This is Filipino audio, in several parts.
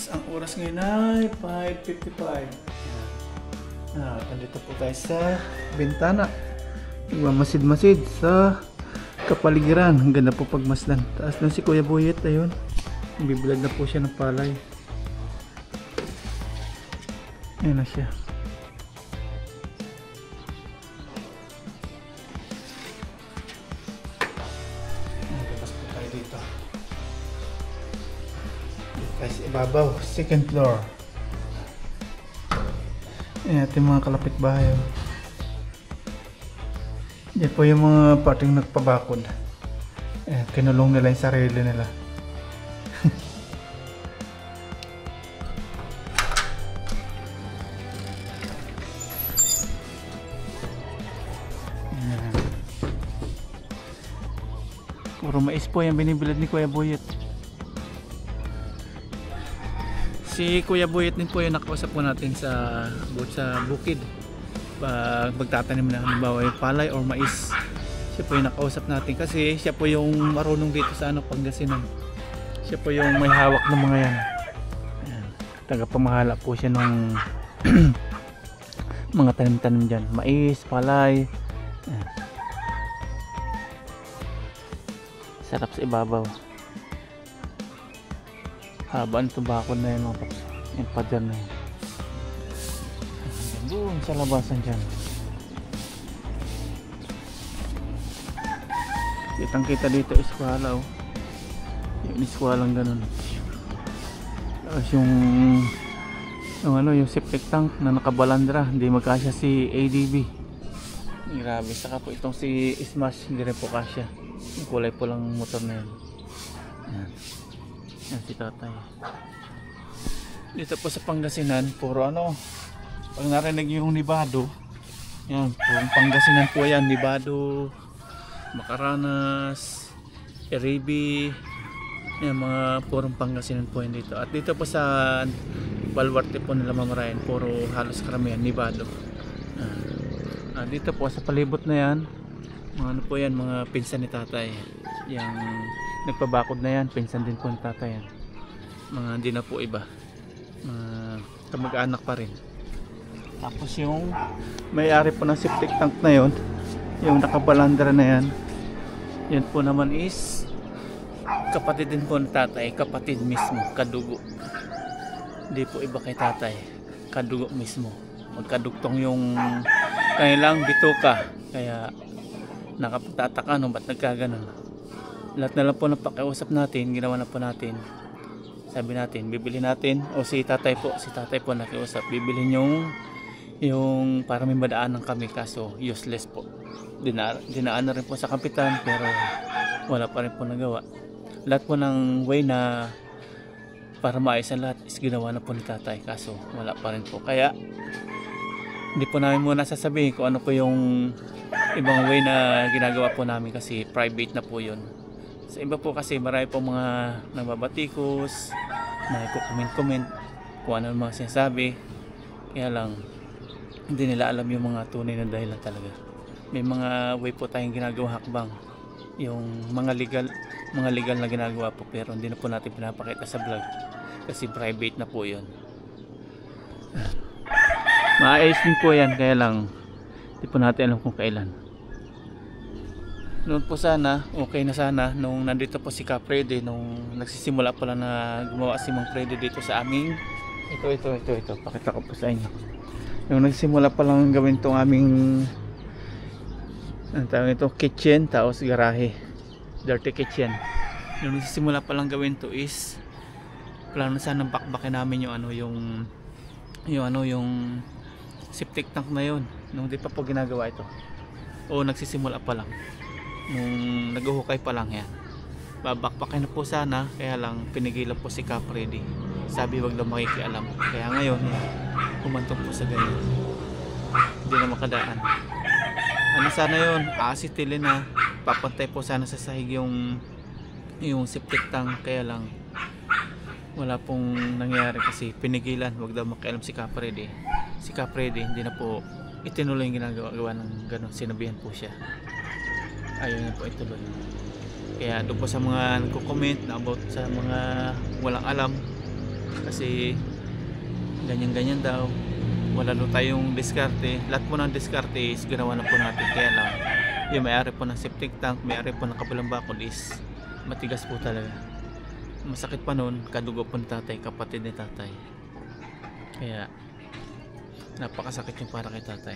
Ang oras ngayon ay 5:55. Nandito po tayo sa bintana. Nagmamasid-masid sa kapaligiran. Ang ganda po pagmasdan. Taas na si Kuya Buyet. Ayun. Bibilad na po siya ng palay. Ayan na siya. Labas po tayo dito. Tayo sa ibabaw. Second floor. Ayan ating mga kalapit bahay. Yan po yung mga parting nagpabakod. Ayan, kinulong nila yung sarili nila. Puro mais po yung binibilad ni Kuya Buyet. Si Kuya Buyet din po yung nakausap po natin sa bukid. Pag magtatanim na halimbawa yung palay or mais, siya po yung nakausap natin kasi siya po yung marunong dito sa Pangasinan. Siya po yung may hawak ng mga yan. Ayan. Tagapamahala po siya ng mga tanim-tanim dyan. Mais, palay. Ayan. Sarap sa ibabaw. Haba ng tubakon na yun mga paps. Yung pader na yun. Doon sa labasan dyan. Kitang kita dito eskwala oh. Yung eskwalang ganun. Tapos yung septic tank na nakabalandra. Hindi magkasya si ADB. Grabe. Saka po itong si Smash. Hindi rin po kasya. Yung kulay po lang motor na yun. Ayan. Yan si tatay. Dito po sa Pangasinan, puro pag narinig yung Nibado, yan, purong Pangasinan po yan. Nibado, Macaranas, Eribi, yan, mga purong Pangasinan po yan dito. At dito po sa Baluarte po nila mamarayan, puro halos karamihan Nibado. Dito po sa palibot na yan, mga po yan, mga pinsan ni tatay. Yang nagpabakod na yan, pinsan din po ni tatay yan. Mga hindi na po iba, kamag-anak pa rin. Tapos yung may-ari po ng septic tank na yon, yung nakabalandra na yan, yan po naman is kapatid din po ni tatay, kapatid mismo, kadugo. Hindi po iba kay tatay, kadugo mismo. Magkadugtong yung kanilang bituka, kaya nakapagtataka ba't nagkaganon. Lahat na lang po ng pakiusap natin, ginawa na po natin. Sabi natin, bibili natin, o si tatay po nakiusap, bibili yung para may madaanan kami, kaso useless po. Dinaan na rin po sa kapitan, pero wala pa rin po nagawa. Lahat po ng way na para maayos ang lahat is ginawa na po ni tatay, kaso wala pa rin po. Kaya hindi po namin muna sasabihin kung ano po yung ibang way na ginagawa po namin kasi private na po yun. Sa iba po kasi marami po mga nagbabatikos, nagko-comment kung ano mga sinasabi. Kaya lang hindi nila alam yung mga tunay na dahilan talaga. May mga way po tayong ginagawa hakbang, yung mga legal na ginagawa po, pero hindi na po natin pinapakita sa vlog kasi private na po yun. Maayos din po yan, kaya lang hindi po natin alam kung kailan. Noon po sana, okay na sana nung nandito po si Kaprede, nung nagsisimula po lang na gumawa si Mang Prede dito sa aming ito, pakita ko po sa inyo. Nung nagsimula pa lang gawin tong aming kitchen, tapos garahe, dirty kitchen. Nung nagsisimula pa lang gawin to is plano sana bakbakin namin yung septic tank na yun, nung di pa po ginagawa ito, o nagsisimula pa lang, nung naghuhukay pa lang yan. Babakbakin na po sana, kaya lang pinigilan po si Kapredi. Sabi wag daw makikialam. Kaya ngayon kumantong po sa ganyan, hindi na makadaan. Sana yun, aasitilin na, papantay po sana sa sahig yung septic tank. Kaya lang wala pong nangyari kasi pinigilan, wag daw makialam si Kapredi. Si Kapredi hindi na po itinuloy yung ginagawa ng gano'n, sinabihan po siya, ayaw na po ituloy. Kaya doon po sa mga nagko-comment na about sa mga walang alam, Kasi ganyan-ganyan daw. Wala na tayong diskarte. Lahat po ng diskarte is ginawa na po natin. Kaya lang, yung may-ari po ng septic tank, may-ari po ng kabilang bakod is matigas po talaga. Masakit pa nun, kadugo po ni tatay, kapatid ni tatay. Kaya napakasakit yung para kay tatay.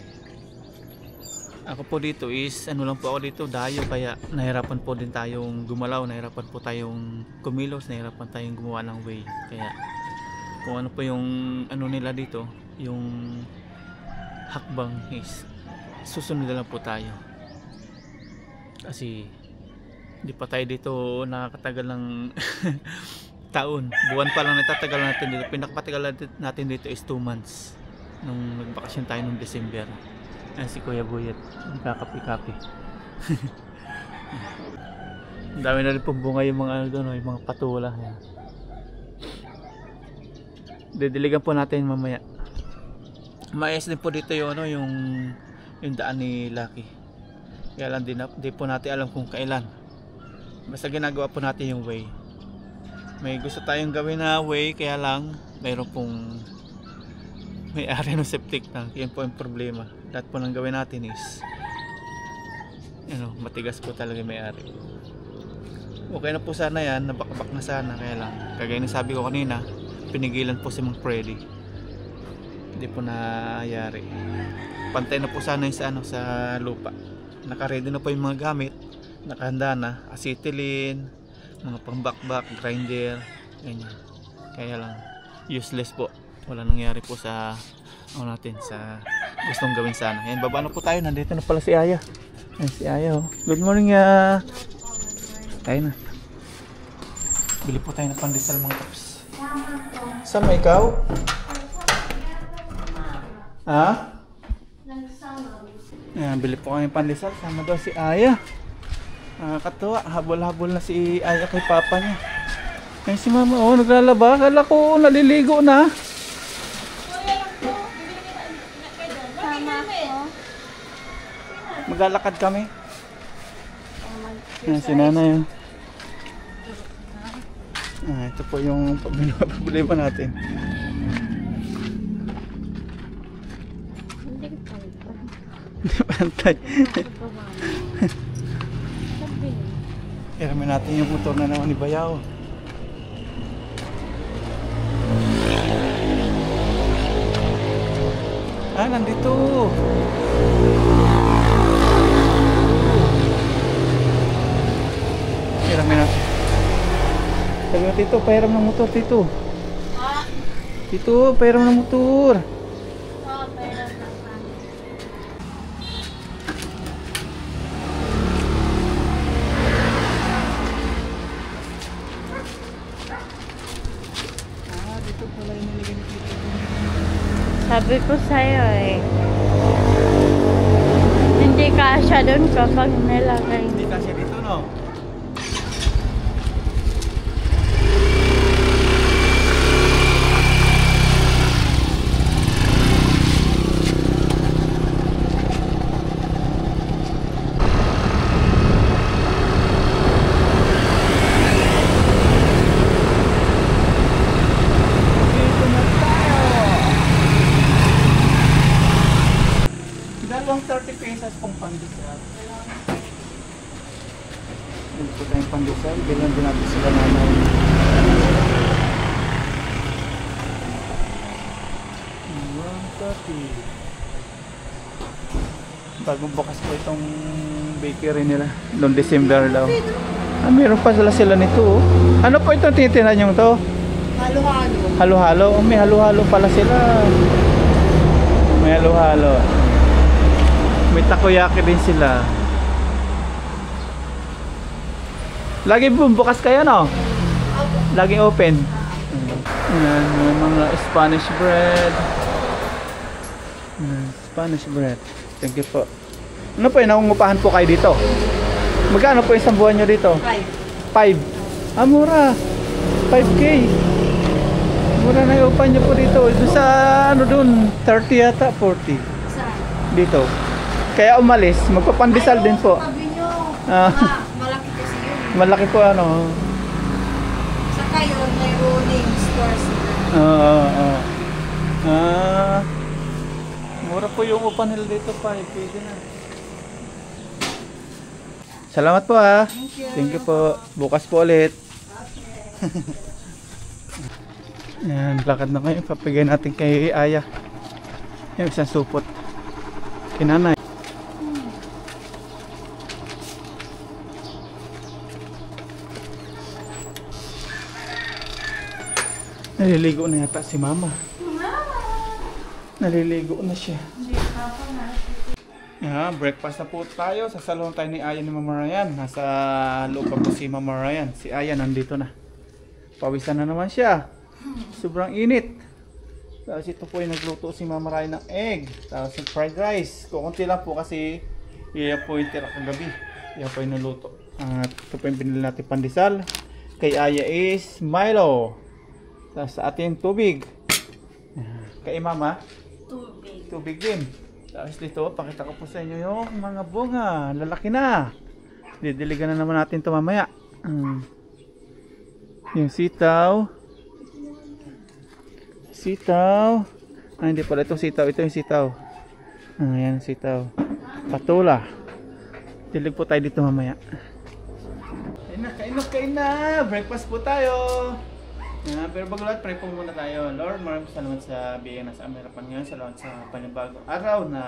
Ako po dito is, ano lang po ako dito, dayo, kaya nahirapan po din tayong gumalaw, nahirapan po tayong kumilos, nahirapan tayong gumawa ng way. Kaya kung ano po yung ano nila dito, yung hakbang is susunod na lang po tayo. Kasi di pa tayo dito nakakatagal ng taon, buwan pa lang natatagal natin dito. Pinakapatagal natin dito is 2 months nung nagbakasyon tayo nung December. Ayan si Kuya Buyet, nagkakapi-kapi. Ang dami na rin pong bunga yung mga, ano, yung mga patula. Ayan. Didiligan po natin mamaya. Maayos din po dito yung, ano, yung daan ni Lucky. Kaya lang di po natin alam kung kailan. Basta ginagawa po natin yung way. May gusto tayong gawin na way, kaya lang mayroon pong may-ari ng septic tank. Yan po yung problema. Lahat po ng gawin natin is matigas po talaga may-ari. Okay na po sana yan, nabakbak na sana, kaya lang kagaya ng sabi ko kanina, pinigilan po si Mang Freddy. Hindi po nangyari. Pantay na po sana yung sa lupa. Naka-ready na po yung mga gamit, nakahanda na, acetylene, mga pambakbak, grinder, ganyan. Kaya lang useless po, wala nangyari po sa natin, sa gustong gawin sana. Ayan, baba na po tayo, nandito na pala si Aya. Ayan si Aya, oh. Good morning, tayo na. Bili po tayo ng pandesal, mga kaps. Saan mo ikaw? Ha? Ayan, bili po kami ng pandesal, sama daw si Aya. Katuwa, habol-habol na si Aya kay papa niya. Ayan si mama, oh, naglalaba. Kala ko naliligo na. Maglalakad kami. Ayan si nanay. Ito po yung problema natin. Hindi pantay. Iramin natin yung motor na naman ni Bayaw. Nandito. Iramin natin. Sabi mo, Tito, pahiram ng motor, Tito. Tito, pahiram ng motor. Sabi ko sa'yo hindi kasya doon kapag nilagay. Hindi kasya dito, no? Dalawang 30 pesos pong pandesal. Dito po tayong pandesal. Bilang din natin sila nanay. Bagong bukas po itong bakery nila. Noong December daw. Meron pa sila nito. Ano po itong titinan yung to? Halo-halo. Halo-halo? May halo-halo pala sila. May halo-halo. May takoyaki din sila. Lagi bukas kayo, no? Laging open. Yan, may mga Spanish bread. Spanish bread. Thank you po. Ano po yung nakungupahan po kayo dito? Magkano po isang buwan nyo dito? 5. Mura. 5K. Mura na yung upahan nyo po dito. Doon sa ano doon, 30 yata, 40. Dito. Kaya umalis, magpapandesal din po. Malaki kasi yun. Malaki po ano. Saka yun, may rolling stores na. Oo. Mura po yung upa nila dito pa. Pwede na. Salamat po ha. Thank you po. Bukas po ulit. Yan, lakad na kayo. Papagay natin kay Aya. Yung isang supot. Kinanay. Naliligo na yata si Mama. Naliligo na siya. Yeah, breakfast na po tayo. Sa salon tayo ni Aya ni Mama Ryan. Nasa loob pa po si Mama Ryan. Si Aya nandito na. Pawisan na naman siya. Sobrang init. Tapos ito po yung nagluto si Mama Ryan ng egg. Tapos yung fried rice. Kukunti lang po kasi iyan po yung tira kagabi. Iyan po yung naluto. At ito po yung binili natin pandesal. Kay Aya is Milo. Tapos sa atin tubig. Kay Mama? Tubig. Tubig din. Tapos dito, pakita ko po sa inyo yung mga bunga. Lalaki na. Didiligan na naman natin ito mamaya. Yung sitaw. Sitaw. Hindi pala ito sitaw. Ito yung sitaw. Ayan, sitaw. Patula. Dilig po tayo dito mamaya. Kain na. Breakfast po tayo. Pero bago lahat, pray po muna tayo. Lord, maraming salamat sa biyaya na sa aming harapan ngayon. Salamat sa panibagong araw na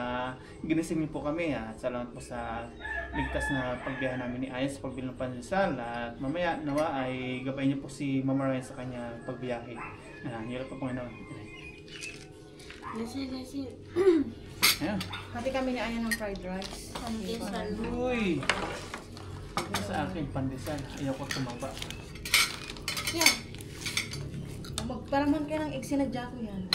ginising niyo po kami. At salamat po sa ligtas na pagbiyahe namin ni Aya sa pagbili ng pandesal. At mamaya, nawa ay gabay niyo po si Mama Ryan sa kanya pagbiyahe. Hirap po Panginoon. Lasi. Ayan. Pati kami ni Aya ng fried rice. Pandesal. Uy! Sa akin, pandesal. Ayaw ko tumaba. Yeah. Magparaman ka ng egg, sinadya ko yan.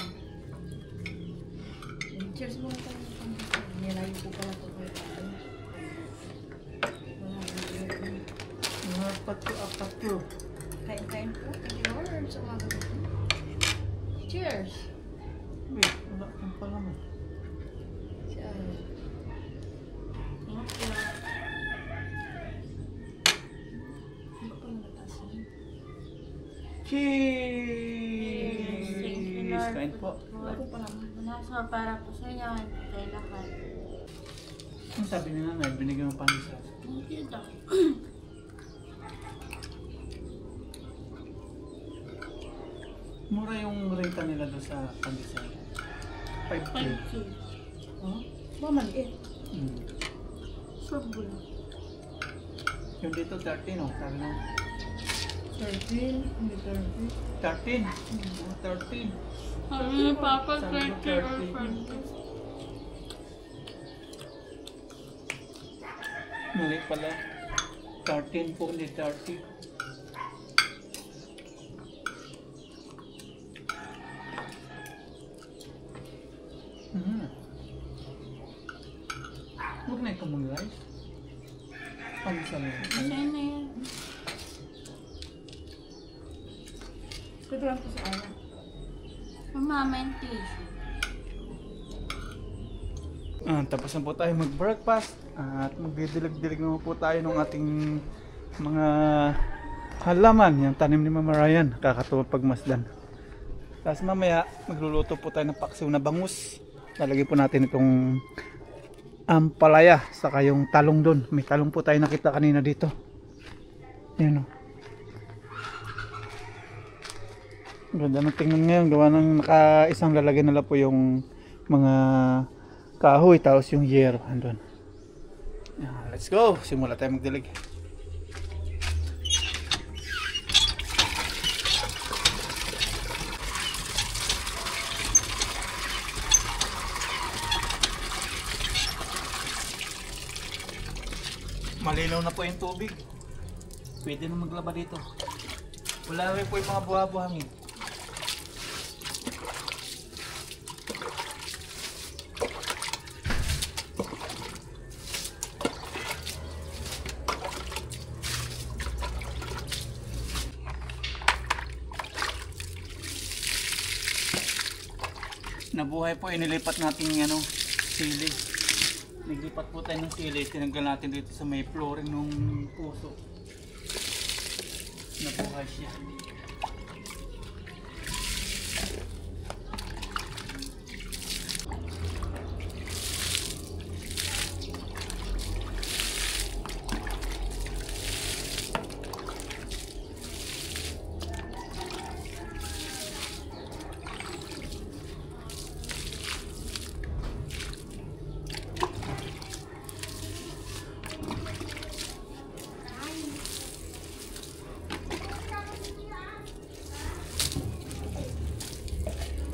Cheers mo na tayo ng pandesal. Nilayo ko pala ito kayo. Apat ko. Kain-kain po. Thank you Lord. Sa mga gabi. Cheers! Wait, wala kang pala mo. Si Aya. Cheese! Kain po. Ako pa naman. Nasa para po sa inyo. Tayo lahat. Ang sabi ni Nanay, binigyan ng pandesal. Hindi daw. Mura yung renta nila doon sa pandesal. 5K. Huh? Mamaliit. Sabon. Yung dito 13, no? Sabi na. 13. Hindi 30. 13. 13. Sabi ni Papa, Sabi ko 30 or 30. 40. Mali pala. 13 po, hindi 30. Huwag na ikaw mag-rice. Pandesal na. Kasi na yan. Pwede lang po si Aya. Mama yung tissue. Tapos na po tayo mag-breakfast at magdidilig-dilig naman po tayo ng ating mga halaman, yung tanim ni Mama Ryan, kakatuwa pagmasdan. Tapos mamaya magluluto po tayo ng paksiw na bangus. Lalagay po natin itong ampalaya saka yung talong doon. May talong po tayo nakita kanina dito. Yan o. Ganda ng tingnan ngayon, gawa ng naka-isang lalagay nila po yung mga kahoy, tapos yung yero andun. Let's go, simula tayo magdilig. Malinaw na po yung tubig. Pwede na maglaba dito. Wala rin po yung mga buha-buhangin. Nabuhay po, inilipat natin yung sili. Naglipat po tayo ng sili, tinanggal natin dito sa may flooring ng puso. Nabuhay siya.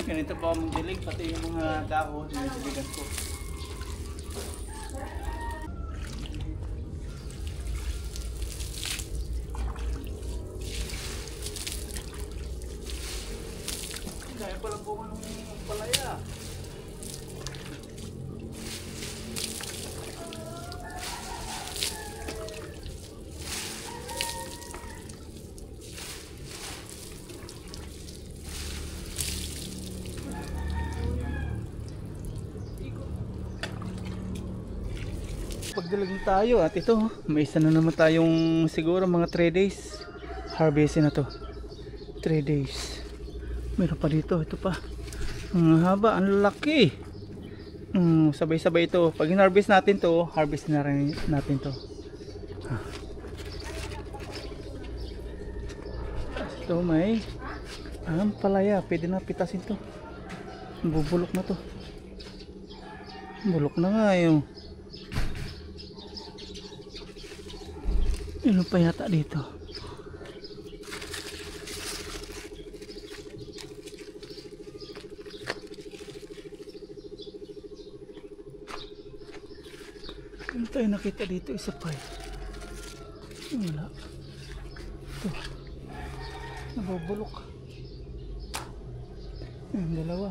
Ganito pa ako magdilig, pati yung mga dahon, dinidiligan ko. Kaya pala po ng palaya. Pagdalag tayo at ito, may isa na naman tayong siguro mga 3 days. Harvestin na to. 3 days. Meron pa dito, ito pa. Ang haba, ang laki. Sabay-sabay ito. Pag in-harvest natin to, harvest na rin natin to. Ito may palaya. Pwede na pitasin to. Bubulok na to. Bulok na nga yung. Ano pa yata dito? Ano tayo nakita dito? Isa pa eh. Wala. Ito. Nabubulok. Yung dalawa.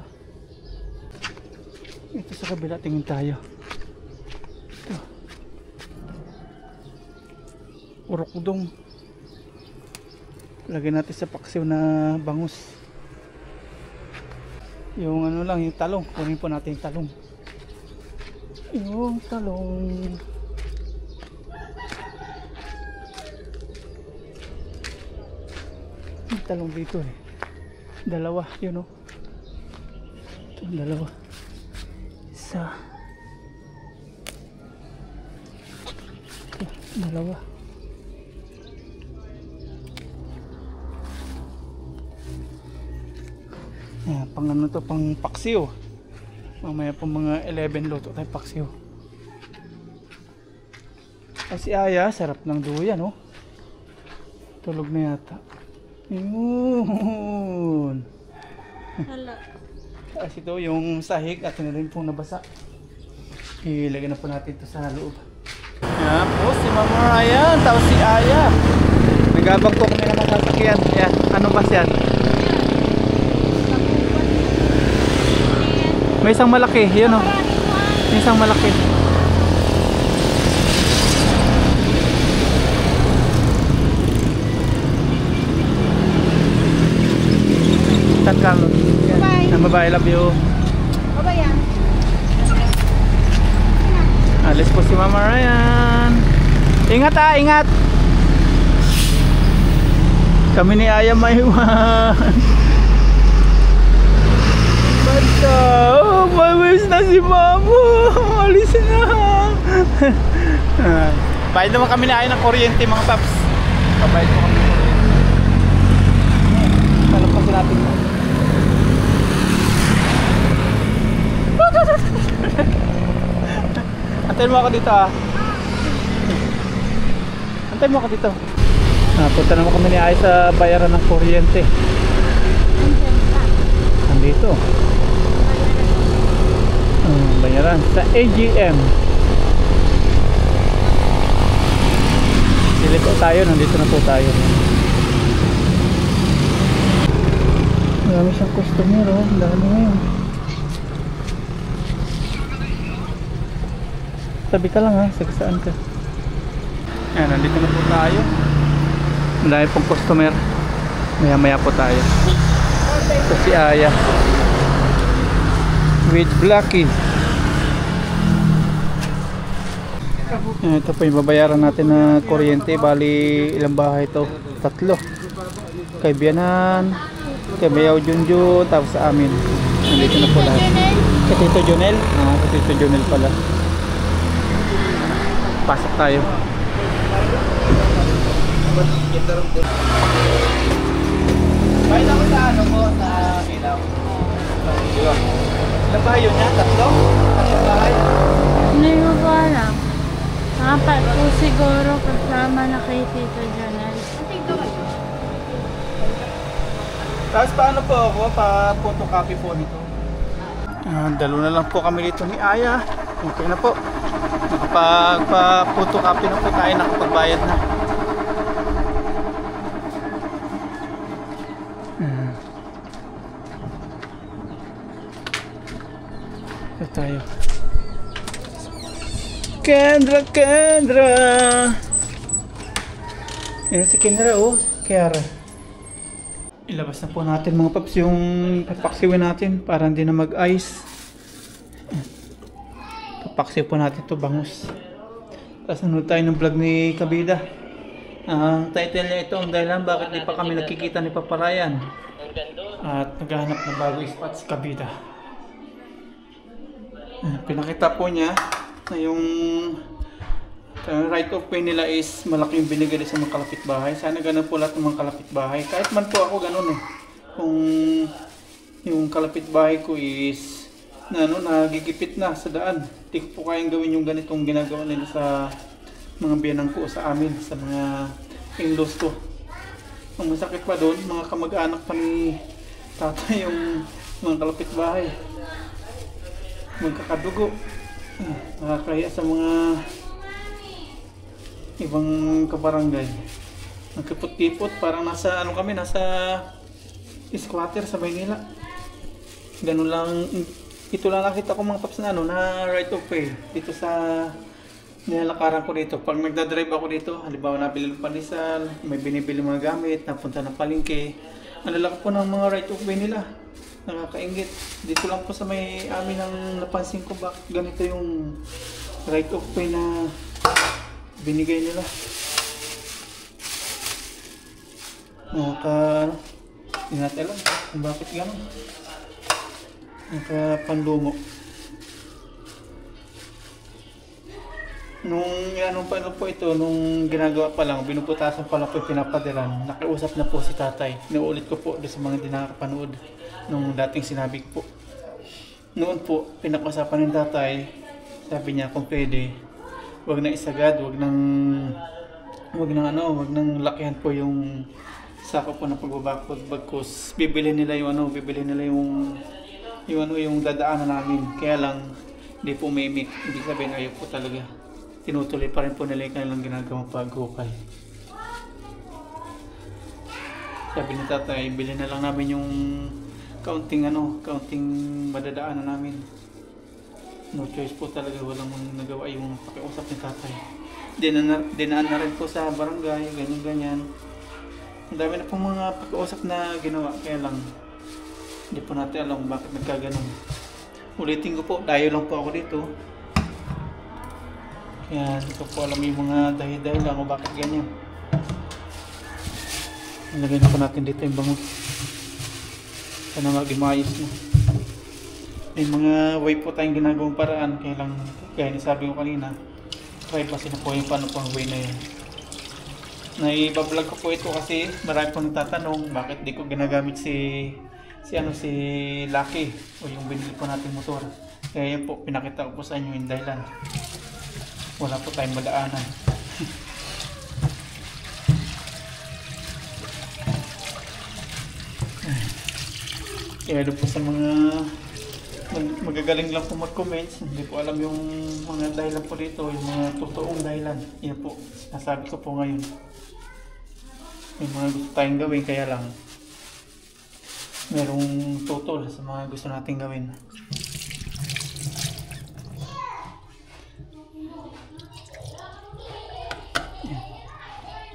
Ito sa kabila, tingin tayo. Ito. Urokdong. Lagyan natin sa paksiw na bangus. Yung ano lang, yung talong. Kunin po natin yung talong. Yung talong. Yung talong dito eh. Dalawa, yun o. Ito, dalawa. Isa. Ito, dalawa. Ayan, pang ano to, pang paksiw. Mamaya po mga 11 luto tayo paksiw. Kasi Aya, sarap ng duyan, no? Tulog na yata. Yun. Hala. Kasi ito yung sahig at yun rin pong nabasa. Ilagay na po natin ito sa loob. Yan po si Mama Ryan, tapos si Aya. Nagabagtok na naman sasakyan. Yan, ano ba yan? May isang malaki, yun o. May isang malaki. Tatkang. Bye-bye. Bye-bye, love you. Bye-bye yan. Alis po si Mama Ryan. Ingat ha, ingat. Kami ni Aya maiwan. Basta, oh, mamiss na si Mama. Alis na. Bayad naman kami ni Aya ng kuryente mga paps. Pabayad mo kami ng kuryente. Talampasin natin mo. Antayin mo ako dito ah. Antayin mo ako dito. Punta naman kami ni Aya sa bayaran ng kuryente. Nandito. Bayaran sa AGM. Sili po tayo, nandito na po tayo. Marami siyang customer, oh. Dami ngayon. Tabi ka lang ha, sagasaan ka. Ayan, nandito na po tayo. Marami pong customer. Maya maya po tayo. Ito si Aya with Blackie. Ayan, ito po yung babayaran natin na kuryente. Bali ilang bahay ito? 3. Kay Bianan, kay Bayaw Junjun, tapos sa amin. Nandito na po lahat. Kay Tito Jonel. Kay Tito Jonel pala. Pasok tayo. Bahay ako sa ano po, sa ilaw. Ilang bahay yun yan? 3? 3 bahay? Hindi mo ba alam? Apat po siguro kasama na kay Tito Jonel. Tapos paano po ako? Pa-photocopy po nito. Dalo na lang po kami dito ni Aya. Okay na po. Pa-photocopy na po tayo. Nakapagbayad na. Ito tayo. Kendra! Yan si Kendra, oh. Kiara. Ilabas na po natin mga paps yung papaksiwin natin para hindi na mag-ice. Papaksiw po natin to bangus. Tapos nanood tayo ng vlog ni Kabida. Ang title niya ito, ang dahilan bakit di pa kami nakikita ni Papa Ryan. At naghahanap ng bagong spot si Kabida. Pinakita po niya na yung right of way nila is malaki yung binigay sa mga kalapit-bahay. Sana ganun po lahat ng mga kalapit-bahay. Kahit man po ako ganun eh. Kung yung kalapit-bahay ko is nagigipit na sa daan. Hindi ko po kayang gawin yung ganitong ginagawa nila sa mga biyanang ko sa amin, sa mga in-laws ko. Ang masakit pa doon, mga kamag-anak pa ni tata yung mga kalapit-bahay. Magkakadugo. Nakakaya sa mga ibang kabarangay. Nagkipot-kipot, parang nasa kami, nasa squatter sa Maynila. Ganun lang, ito lang nakita ko mga paps na na right of way dito sa nilalakaran ko dito. Pag nagdadrive ako dito, halimbawa nabili ng pandesal, may binibili mga gamit, napunta ng palengke, ang lalaki po ng mga right of way nila. Nakakaingit. Dito lang po sa may amin ang napansin ko bakit ganito yung right of way na binigay nila. Hindi natin alam kung bakit gano'n. Panlumo. Nung paano po ito, nung ginagawa pa lang, binuputasan pa lang po pinapadiran, nakiusap na po si tatay. Nauulit ko po doon sa mga hindi nakakapanood nung dating sinabi ko po. Noon po, pinag-usapan ng tatay, sabi niya kung pwede, wag na isagad, wag nang lakihan po yung sako po na pagbabakod bagkus bibili nila yung yung dadaanan namin. Kaya lang hindi po umimik, hindi sabihin ayaw po talaga. Tinutuloy pa rin po nila yung kanilang ginagawang paghukay. Sabi ni tatay, bilhin na lang namin yung kaunting madadaanan namin. No choice po talaga, walang nagawa yung pakiusap ni tatay. Dinaan na rin po sa barangay, ganyan. Ang dami na pong mga pakiusap na ginawa, kaya lang hindi po natin alam bakit nagkaganon. Ulitin ko po, dayo lang po ako dito. Kaya hindi ko po alam yung mga dahi-dahi lang o bakit ganyan. Nilagay na po natin dito yung bangus. Sana maging maayos na. May mga way po tayong ginagawang paraan, kaya lang, kaya sabi ko kanina, privacy na po yung paano pang way na yun. Naibablog ko po ito kasi marami po nagtatanong bakit di ko ginagamit si Lucky o yung binili po natin motor. Kaya yan po, pinakita ko po sa inyo yung dahilan. Wala po tayong madaanan. Kaya doon po sa mga magagaling lang po mag-comments, hindi po alam yung mga dahilan po dito, yung mga totoong dahilan. Yan po, nasabi ko po ngayon. May mga gusto tayong gawin, kaya lang merong tutol sa mga gusto nating gawin.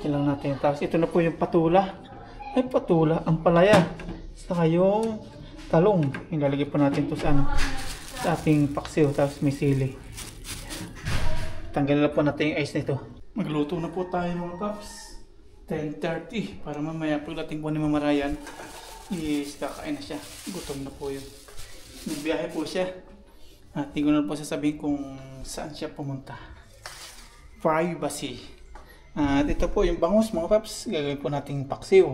Yan lang natin. Tapos ito na po yung patula. Ay, patula, ang palaya. Saka yung talong. Ilalagay po natin ito sa ating paksiw. Tapos may sili. Tanggalin na po natin yung ice nito. Magluto na po tayo mga paps. 10:30 para mamaya pagdating po ni Mama Ryan is kakain na siya. Gutom na po yun. Nagbiyahe po siya. At hindi ko na po sasabihin kung saan siya pumunta. Privacy. At ito po yung bangus mga paps. Gagawin po nating paksiw.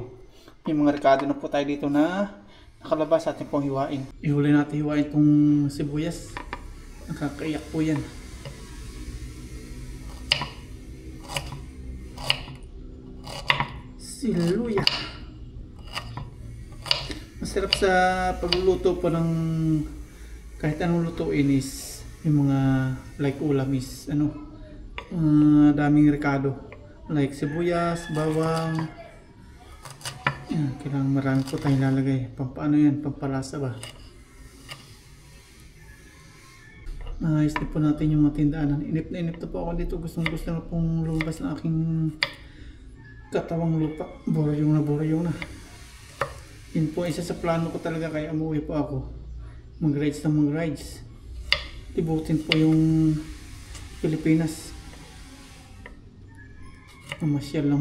Yung mga rekado na po tayo dito na nakalabas atin pong hiwain. Ihuli natin hiwain itong sibuyas. Nakakaiyak po yan. Siluya. Masarap sa pagluluto po ng kahit anong lutuin is yung mga like ulam is ano, daming rekado. Like sibuyas, bawang. Yan, kailangan marami po tayong lalagay. Pampaano yan? Pampalasa ba? Ayos din po natin yung mga tindaanan. Inip na po ako dito. Gusto na pong lumabas ng aking katawang lupa. Boryong na. Yun po isa sa plano ko talaga, kaya umuwi po ako. Mag-rides. Tibutin po yung Pilipinas. Mamasyal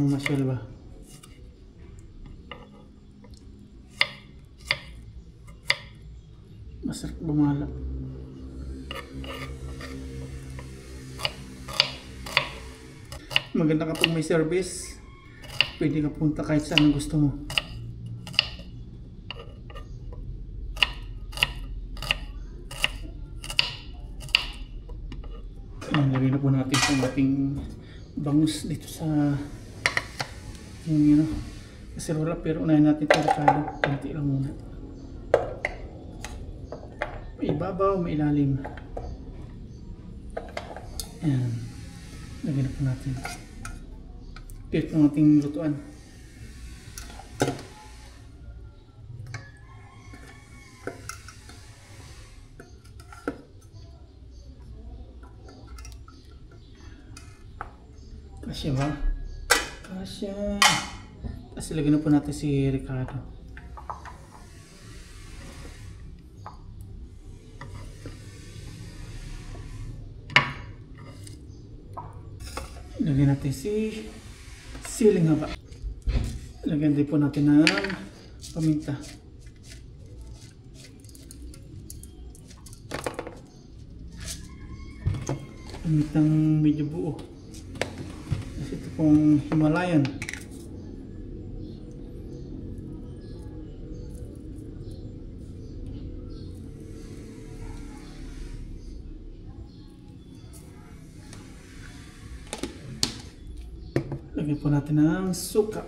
ba? Masarap bumala. Maganda kapag may service. Pwede ka punta kahit saan gusto mo. Lagay na po natin yung ating bangus dito sa yung kaserola, pero unahin natin ito rekado. Kunti lang muna. May ibabaw, may ilalim. Ayan. Lagay na po natin. Ito ang ating lutuan. Kasya ba? Kasya. Tapos ilagay na po natin si Ricardo. Ilagay natin si siling haba. Ilagay din po natin ng paminta. Pamintang medyo buo. Ito pong Himalayan. Lagyan po natin ng suka.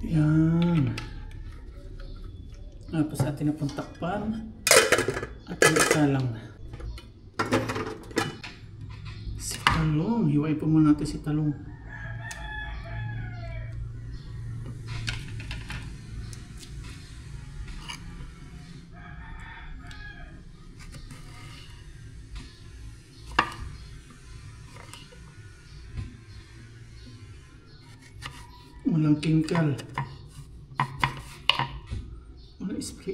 Yan. Tapos atin na pong takpan at isalang. Si talong. Hiwain po muna natin si talong. Walang chemical.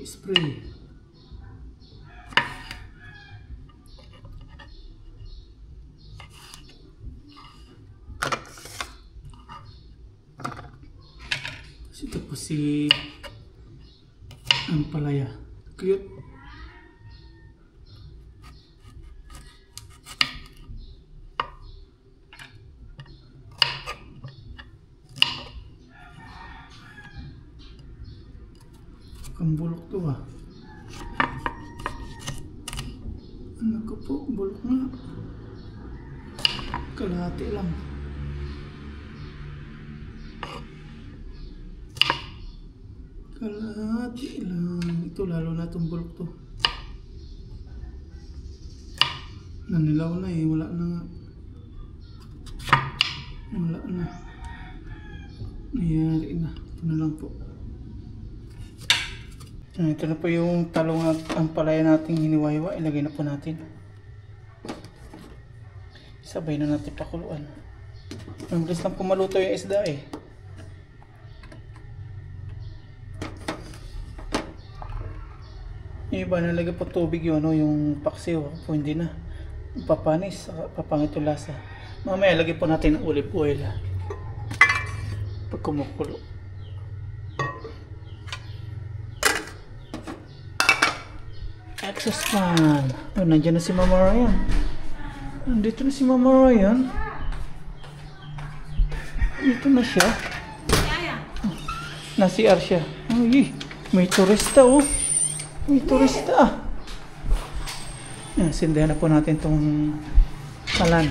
Spray. Ito po si ampalaya. Cute. Ang bulok to ah. Ano ko po, bulok na. Kalahati lang. Kalahati lang. Ito lalo na itong bulok to. Nanilaw na eh, wala na nga. Wala na. Nangyari na. Ito na lang po. Ito na po yung talong at ampalaya nating hiniwa-hiwa. Ilagay na po natin. Sabay na natin pakuluan. Ang bilis lang pumaluto yung isda eh. Yung iba nalagay po tubig yung yung paksiw. Po hindi na. Papanis. Papangit yung lasa. Mamaya lagay po natin ng olive oil. Pag kumukulo. Exhaust fan. Oh, nandiyan na si Mama Ryan. Nandito na si Mama Ryan. Dito na siya. Oh, nasi-CR siya. Uy, may turista oh. May turista. Yan, sindahan na po natin itong kalan.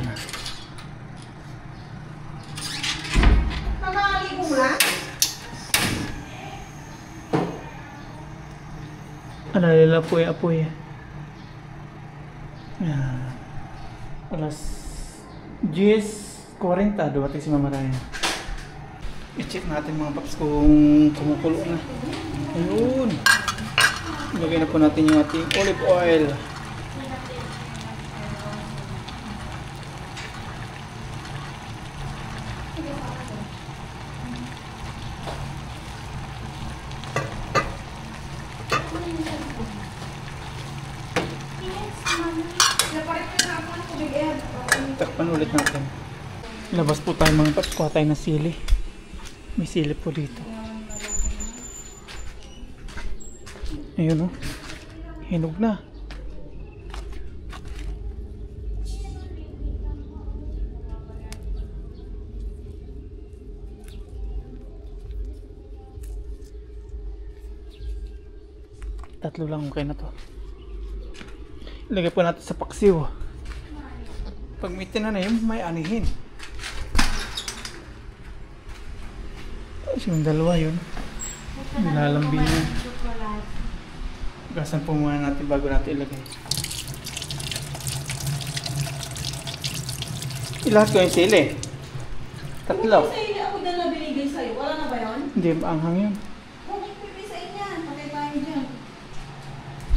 Alala po yung apoy. Yan. Alas 10:40 dumating si Mama Ryan. I-check natin mga paps kung kumukulo na. Ayun. Ilagay na po natin yung ating olive oil. Takpan ulit natin. Labas po tayo mga paps. Kuha tayo ng sili. May sili po dito. Ayun o. Hinog na. Tatlo lang okay na to. Ilagay po natin sa paksiw. Pag may tinanim, may anihin. Yung dalawa yun. Nilalambing yun. Gasan po muna natin bago natin ilagay. Ilahat ko yung sili. Tatlo. Yung sili ako na binigay sa'yo. Wala na ba yun? Hindi, maanghang yun. Huwag yung pipisain yan. Patay tayo dyan.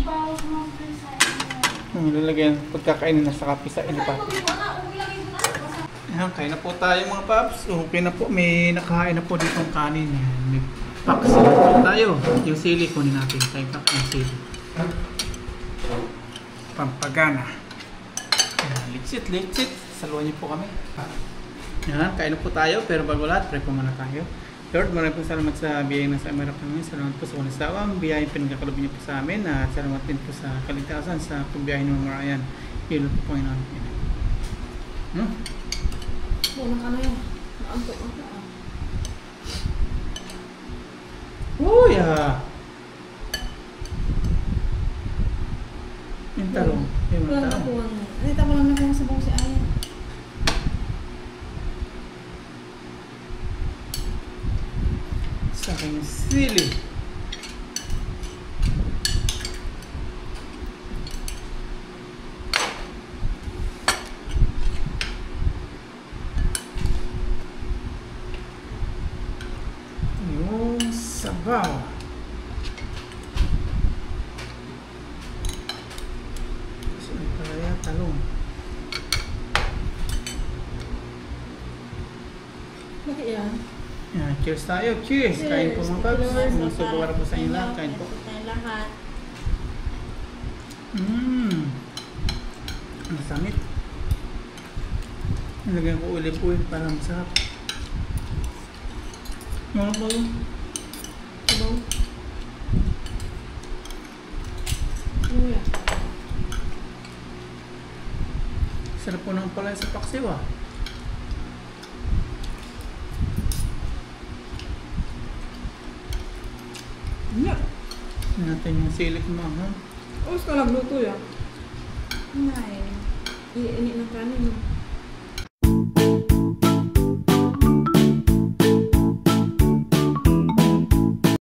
Bawal mo pisain mo. Ang ilalagay pagkakainin na sa kapisa ilipat. Huwag mo na. Umilagay mo na. Ayan, kain na po tayo mga paps. Okay na po, may nakahain na po dito ang kanin. May paksi na po tayo. Yung sili kunin natin. Tayo pack ng sili. Pampagana. Ayan, litsit. Saluhan niyo po kami. Ayan, kain na po tayo. Pero bago lahat, pray po muna tayo. Lord, maraming po salamat sa biyayang nasa amin namin. Salamat po sa walang sawang biyayang pinagkakalob niyo po sa amin. At salamat din po sa kaligtasan sa pagbiyahin ng mga Ryan. Ilot po yung namin. Unang ano yun? Naantok ako. Uy, yung talong. Yung Wala na talong. po. Nita mo lang na kung sabong si Ayan. Sa akin yung sili. Yung sabaw. Kaya talong. Bakit yan? Yan, cheers tayo. Cheers! Kain po mga paps. Unang subukan po sa inyo lahat. Kain po. Kain lahat. Masamit. Nilagyan ko ulit para masarap. Mga po. Sabaw. Ano yan? Sarap po naman pala sa paksiw ah. Hindi. Natin yung silik mo ha. Oras ka nagluto yan. Nay. Iinit ng kanin.